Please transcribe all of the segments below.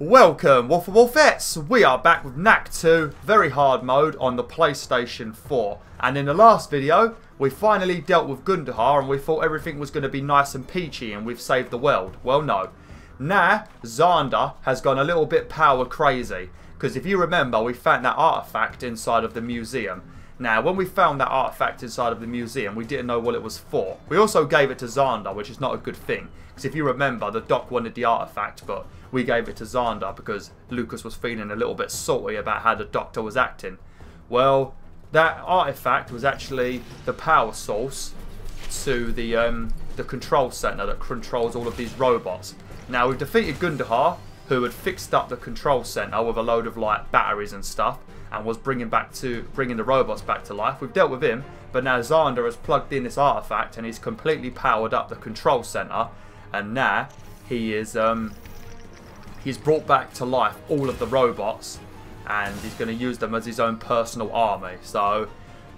Welcome, BwolfTheWolfettes! We are back with Knack 2, Very Hard mode on the PlayStation 4. And in the last video, we finally dealt with Gundahar and we thought everything was going to be nice and peachy and we've saved the world. Well, no. Now, Xander has gone a little bit power crazy. Because if you remember, we found that artifact inside of the museum. Now, when we found that artifact inside of the museum, we didn't know what it was for. We also gave it to Xander, which is not a good thing. Because if you remember, the doc wanted the artifact, but we gave it to Xander because Lucas was feeling a little bit salty about how the doctor was acting. Well, that artifact was actually the power source to the control center that controls all of these robots. Now, we've defeated Gundahar, who had fixed up the control center with a load of like batteries and stuff, and was bringing the robots back to life. We've dealt with him, but now Xander has plugged in this artifact and he's completely powered up the control center, and now he is he's brought back to life all of the robots, and he's going to use them as his own personal army. So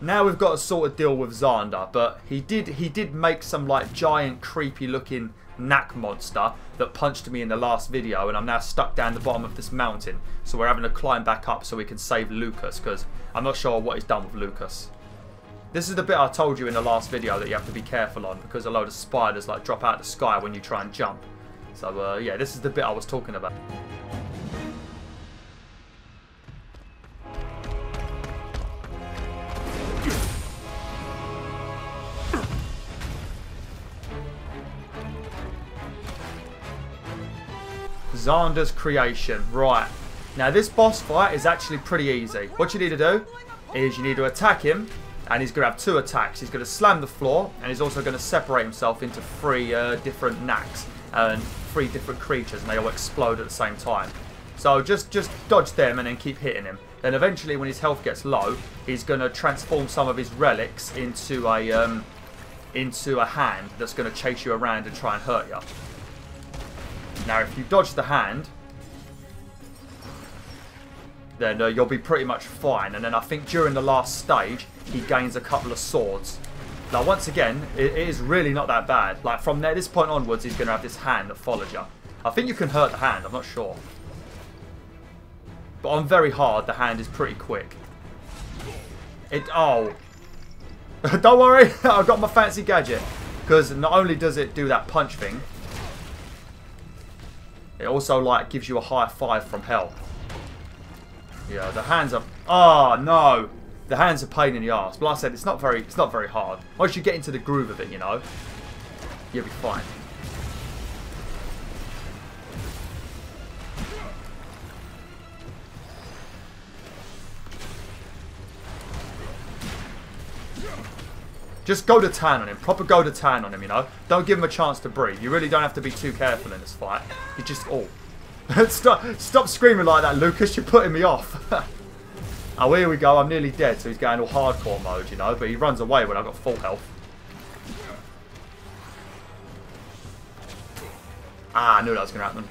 now we've got to sort of deal with Xander, but he did make some like giant creepy looking Knack monster that punched me in the last video, and I'm now stuck down the bottom of this mountain, so we're having to climb back up so we can save Lucas, because I'm not sure what he's done with Lucas. This is the bit I told you in the last video that you have to be careful on, because a load of spiders like drop out of the sky when you try and jump. So yeah, this is the bit I was talking about. Xander's creation. Right. Now this boss fight is actually pretty easy. What you need to do is you need to attack him, and he's going to have two attacks. He's going to slam the floor, and he's also going to separate himself into three different knacks and three different creatures, and they all explode at the same time. So just dodge them and then keep hitting him. Then eventually when his health gets low, he's going to transform some of his relics into a hand that's going to chase you around and try and hurt you. Now, if you dodge the hand, then you'll be pretty much fine. And then I think during the last stage, he gains a couple of swords. Now, once again, it is really not that bad. Like, from this point onwards, he's going to have this hand that follows you. I think you can hurt the hand, I'm not sure. But on Very Hard, the hand is pretty quick. Oh. Don't worry, I've got my fancy gadget. Because not only does it do that punch thing, it also like gives you a high five from hell. Yeah, the hands are... Oh, no. The hands are a pain in the arse. But like I said, it's not very hard. Once you get into the groove of it, you know, you'll be fine. Just go to town on him. Proper go to town on him, you know. Don't give him a chance to breathe. You really don't have to be too careful in this fight. You just... Oh. Stop screaming like that, Lucas. You're putting me off. Oh, here we go. I'm nearly dead, so he's going all hardcore mode, you know. But he runs away when I've got full health. Ah, I knew that was going to happen.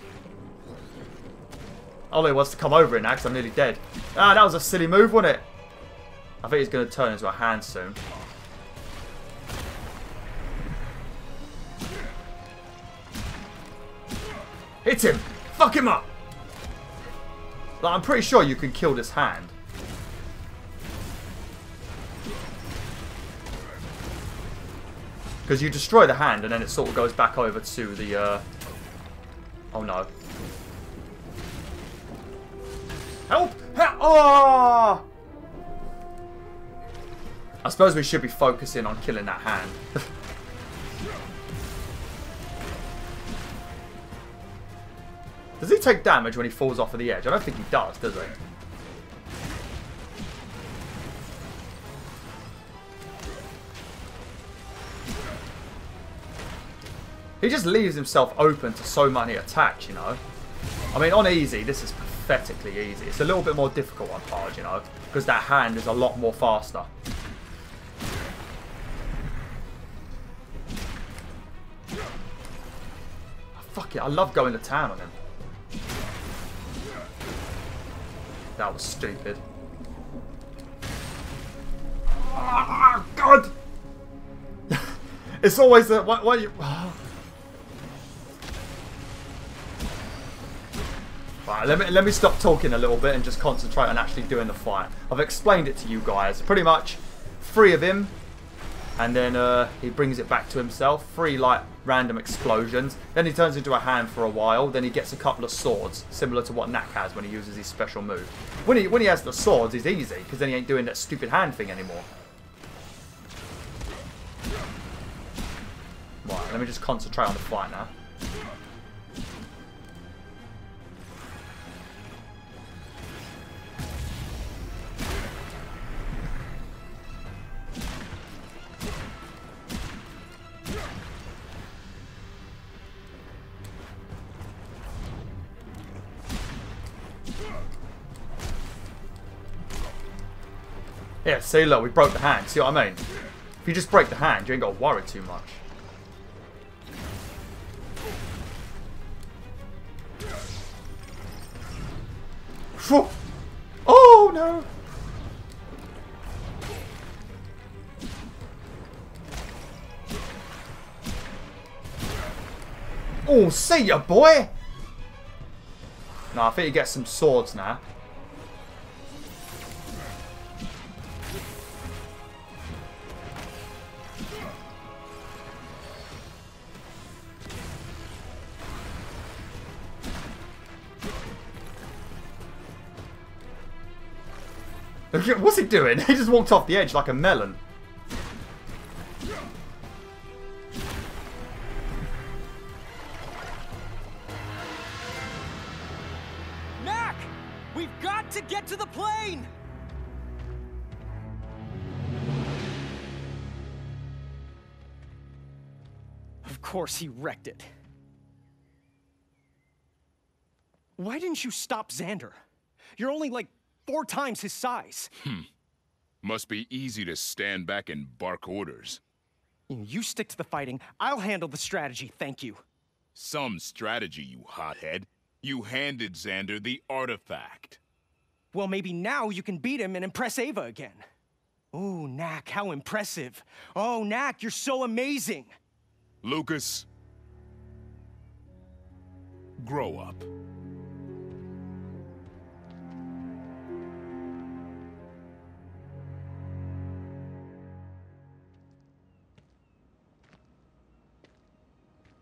All he wants to come over it now because I'm nearly dead. Ah, that was a silly move, wasn't it? I think he's going to turn into a hand soon. Hit him! Fuck him up! Like, I'm pretty sure you can kill this hand. Because you destroy the hand and then it sort of goes back over to the... Oh no. Help! Help! Oh! I suppose we should be focusing on killing that hand. Does he take damage when he falls off of the edge? I don't think he does he? He just leaves himself open to so many attacks, you know. I mean, on easy, this is pathetically easy. It's a little bit more difficult on hard, you know, because that hand is a lot more faster. Fuck it, I love going to town on him. That was stupid. Oh, God! It's always the... What you... Right, let me stop talking a little bit and just concentrate on actually doing the fight. I've explained it to you guys. Pretty much 3 of him, and then he brings it back to himself. 3 like random explosions. Then he turns into a hand for a while. Then he gets a couple of swords, similar to what Knack has when he uses his special move. When he has the swords, it's easy because then he ain't doing that stupid hand thing anymore. Right, let me just concentrate on the fight now. Yeah, see, look, we broke the hand. See what I mean? If you just break the hand, you ain't got to worry too much. Oh, no! Oh, see ya, boy! No, I think he gets some swords now. What's he doing? He just walked off the edge like a melon. Knack! We've got to get to the plane! Of course he wrecked it. Why didn't you stop Xander? You're only like 4 times his size. Must be easy to stand back and bark orders. You stick to the fighting. I'll handle the strategy, thank you. Some strategy, you hothead. You handed Xander the artifact. Well, maybe now you can beat him and impress Ava again. Oh, Knack, how impressive. Oh, Knack, you're so amazing. Lucas, grow up.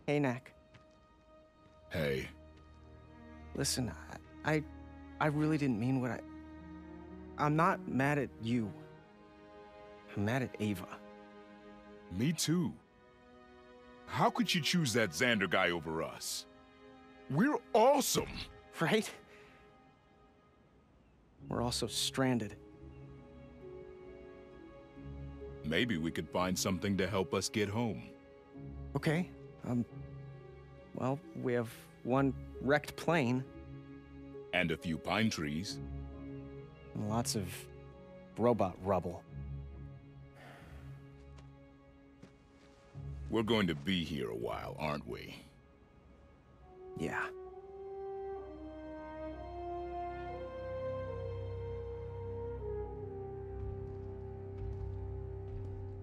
Hey, Knack. Hey. Listen, I really didn't mean what I'm not mad at you. I'm mad at Ava. Me too. How could you choose that Xander guy over us? We're awesome! Right? We're also stranded. Maybe we could find something to help us get home. Okay. Well, we have 1 wrecked plane. And a few pine trees. And lots of robot rubble. We're going to be here a while, aren't we? Yeah.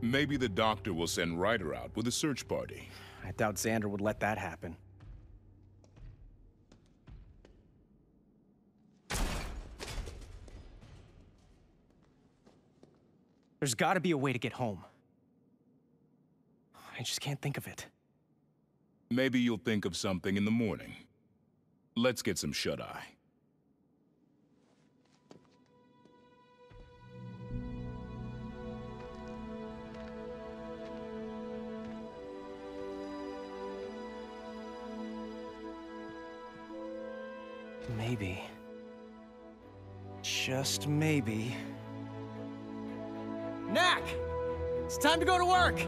Maybe the doctor will send Ryder out with a search party. I doubt Xander would let that happen. There's got to be a way to get home. I just can't think of it. Maybe you'll think of something in the morning. Let's get some shut-eye. Maybe. Just maybe. Knack! It's time to go to work!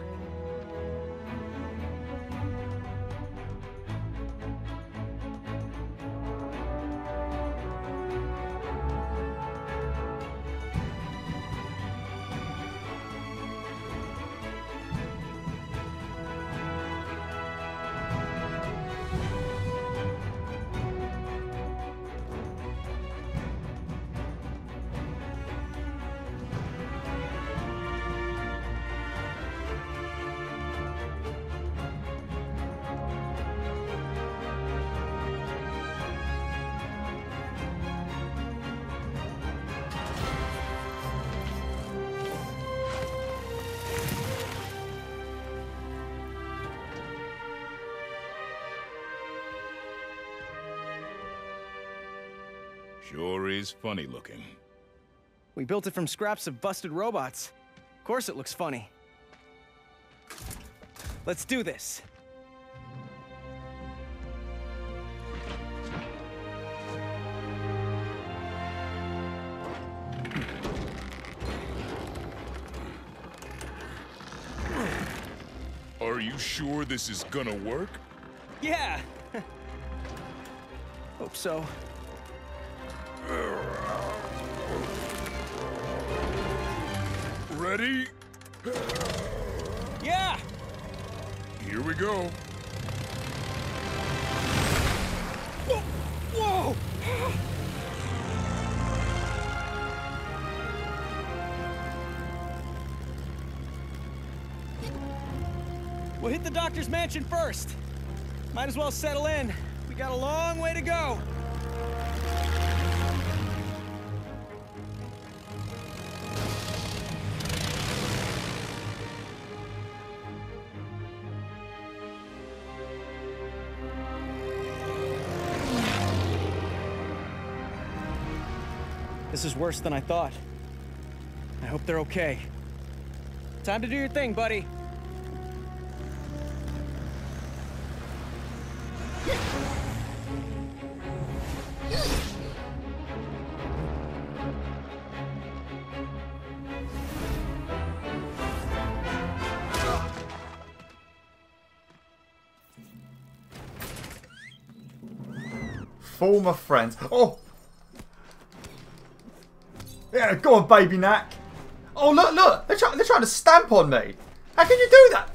Sure is funny looking. We built it from scraps of busted robots. Of course it looks funny. Let's do this. Are you sure this is gonna work? Yeah! Hope so. Ready? Yeah! Here we go. Whoa! We'll hit the doctor's mansion first. Might as well settle in. We got a long way to go. This is worse than I thought. I hope they're okay. Time to do your thing, buddy. Former friends. Oh! Yeah, go on, baby Knack. Oh, look, look. They're trying to stamp on me. How can you do that?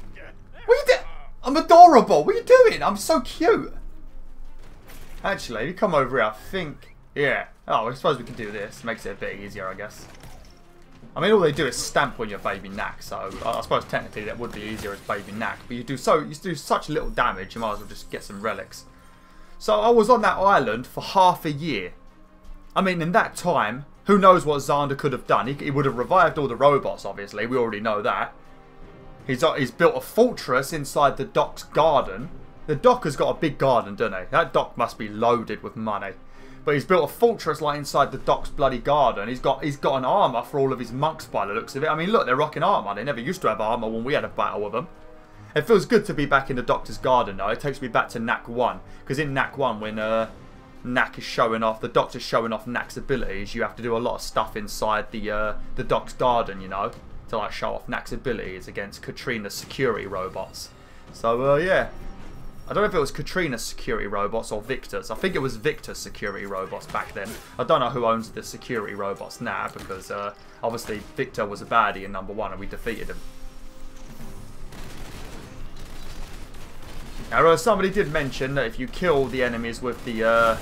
What are you doing? I'm adorable. What are you doing? I'm so cute. Actually, if you come over here, I think... Yeah. Oh, I suppose we can do this. Makes it a bit easier, I guess. I mean, all they do is stamp on your baby Knack, so I suppose technically that would be easier as baby Knack. But you do such little damage, you might as well just get some relics. So I was on that island for half a year. I mean, in that time, who knows what Xander could have done. He would have revived all the robots, obviously. We already know that. He's built a fortress inside the dock's garden. The dock has got a big garden, doesn't he? That dock must be loaded with money. But he's built a fortress like inside the dock's bloody garden. He's got an armour for all of his monks by the looks of it. I mean, look, they're rocking armour. They never used to have armour when we had a battle with them. It feels good to be back in the Doctor's garden, though. It takes me back to Knack 1. Because in Knack 1, when Knack is showing off, the Doctor's showing off Knack's abilities, you have to do a lot of stuff inside the Doc's garden, you know, to like show off Knack's abilities against Katrina's security robots. So, yeah. I don't know if it was Katrina's security robots or Victor's. I think it was Victor's security robots back then. I don't know who owns the security robots now, because obviously Victor was a baddie in number 1 and we defeated him. Now, somebody did mention that if you kill the enemies with the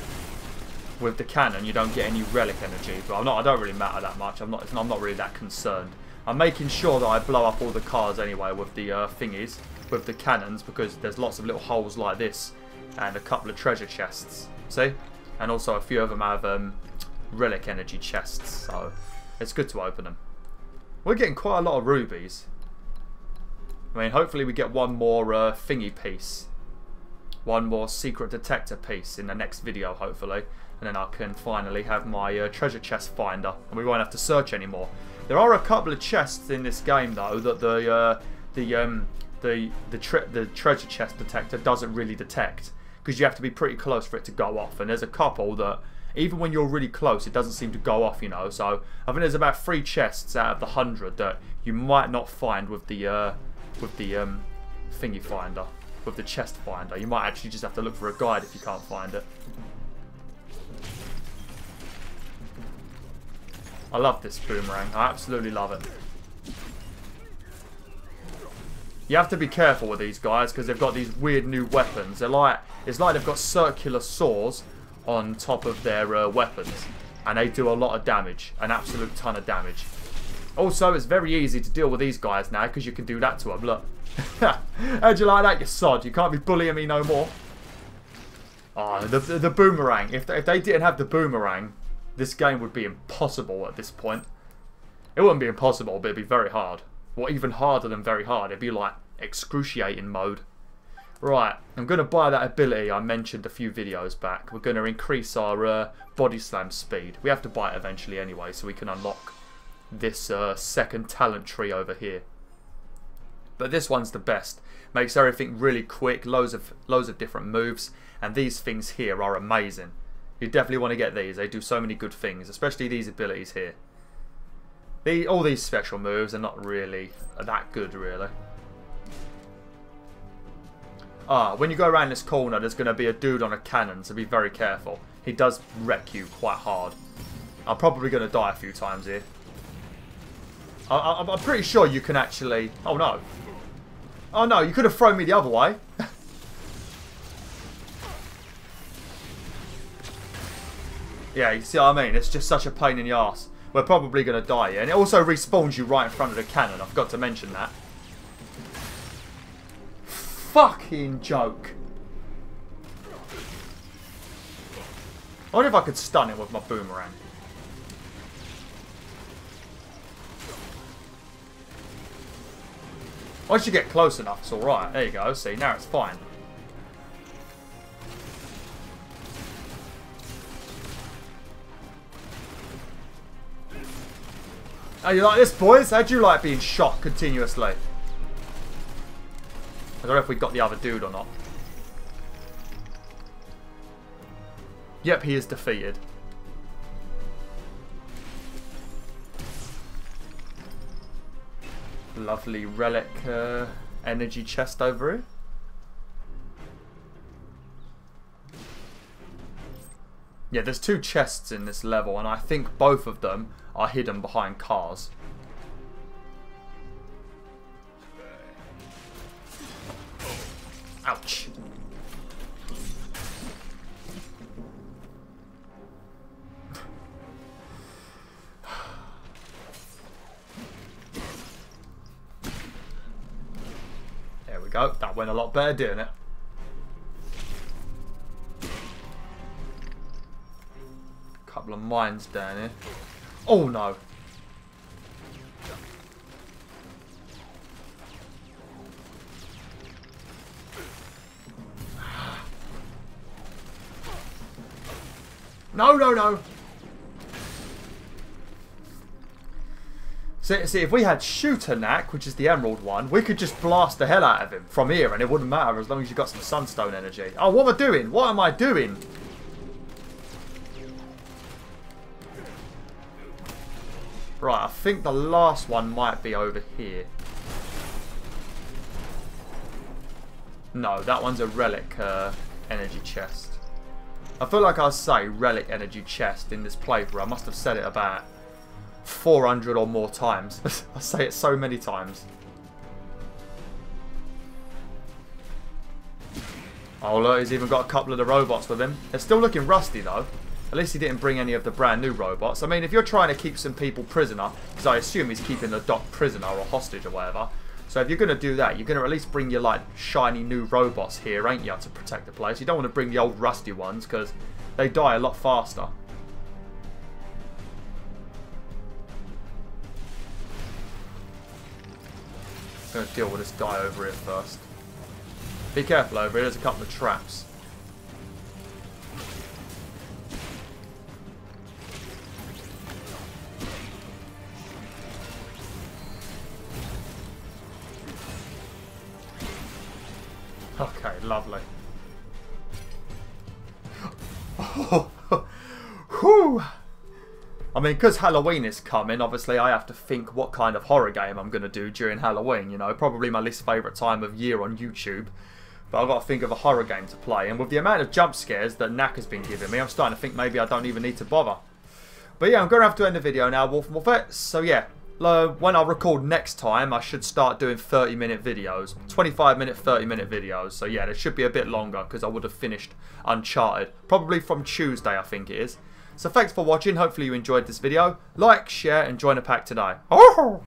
cannon, you don't get any relic energy. But I don't really matter that much. I'm not really that concerned. I'm making sure that I blow up all the cars anyway with the thingies, with the cannons, because there's lots of little holes like this and a couple of treasure chests. See, and also a few of them have relic energy chests, so it's good to open them. We're getting quite a lot of rubies. I mean, hopefully we get one more thingy piece. One more secret detector piece in the next video, hopefully. And then I can finally have my treasure chest finder. And we won't have to search anymore. There are a couple of chests in this game, though, that the treasure chest detector doesn't really detect. Because you have to be pretty close for it to go off. And there's a couple that, even when you're really close, it doesn't seem to go off, you know. So, I think there's about 3 chests out of the 100 that you might not find with the thingy finder. With the chest finder. You might actually just have to look for a guide if you can't find it. I love this boomerang. I absolutely love it. You have to be careful with these guys because they've got these weird new weapons. It's like they've got circular saws on top of their weapons. And they do a lot of damage. An absolute ton of damage. Also, it's very easy to deal with these guys now because you can do that to them. Look. How'd you like that, you sod? You can't be bullying me no more. Oh, the boomerang. If they didn't have the boomerang, this game would be impossible at this point. It wouldn't be impossible, but it'd be very hard. Or even harder than very hard. It'd be like excruciating mode. Right, I'm going to buy that ability I mentioned a few videos back. We're going to increase our body slam speed. We have to buy it eventually anyway, so we can unlock this second talent tree over here. But this one's the best. Makes everything really quick, loads of different moves, and these things here are amazing. You definitely want to get these. They do so many good things, especially these abilities here. All these special moves are not really that good, really. When you go around this corner, there's going to be a dude on a cannon, so be very careful. He does wreck you quite hard. I'm probably going to die a few times here. I'm pretty sure you can actually... Oh, no. Oh, no, you could have thrown me the other way. Yeah, you see what I mean? It's just such a pain in the arse. We're probably going to die here. And it also respawns you right in front of the cannon. I forgot to mention that. Fucking joke. I wonder if I could stun it with my boomerang. Once you get close enough, it's alright. There you go. See, now it's fine. How you like this, boys? How'd you like being shot continuously? I don't know if we got the other dude or not. Yep, he is defeated. Lovely relic energy chest over here. Yeah, there's 2 chests in this level, and I think both of them are hidden behind cars. Ouch. There we go. That went a lot better, didn't it? Couple of mines down here. Oh no. No, no, no. See, if we had Shooter Knack, which is the emerald one, we could just blast the hell out of him from here and it wouldn't matter as long as you got some sunstone energy. Oh, what am I doing? What am I doing? Right, I think the last one might be over here. No, that one's a relic energy chest. I feel like I say relic energy chest in this playthrough. I must have said it about 400 or more times. I say it so many times. Oh look, he's even got a couple of the robots with him. They're still looking rusty though. At least he didn't bring any of the brand new robots. I mean, if you're trying to keep some people prisoner, because I assume he's keeping the doc prisoner or hostage or whatever. So if you're going to do that, you're going to at least bring your like shiny new robots here, ain't you, to protect the place. You don't want to bring the old rusty ones because they die a lot faster. I'm going to deal with this guy over here first. Be careful over here, there's a couple of traps. Okay, lovely. Whew. I mean, because Halloween is coming, obviously I have to think what kind of horror game I'm going to do during Halloween, you know. Probably my least favourite time of year on YouTube. But I've got to think of a horror game to play. And with the amount of jump scares that Knack has been giving me, I'm starting to think maybe I don't even need to bother. But yeah, I'm going to have to end the video now, BwolfTheWolf. So yeah, when I record next time, I should start doing 30-minute videos. 25-minute, 30-minute videos. So yeah, it should be a bit longer because I would have finished Uncharted. Probably from Tuesday, I think it is. So thanks for watching. Hopefully you enjoyed this video. Like, share, and join the pack today. Oh!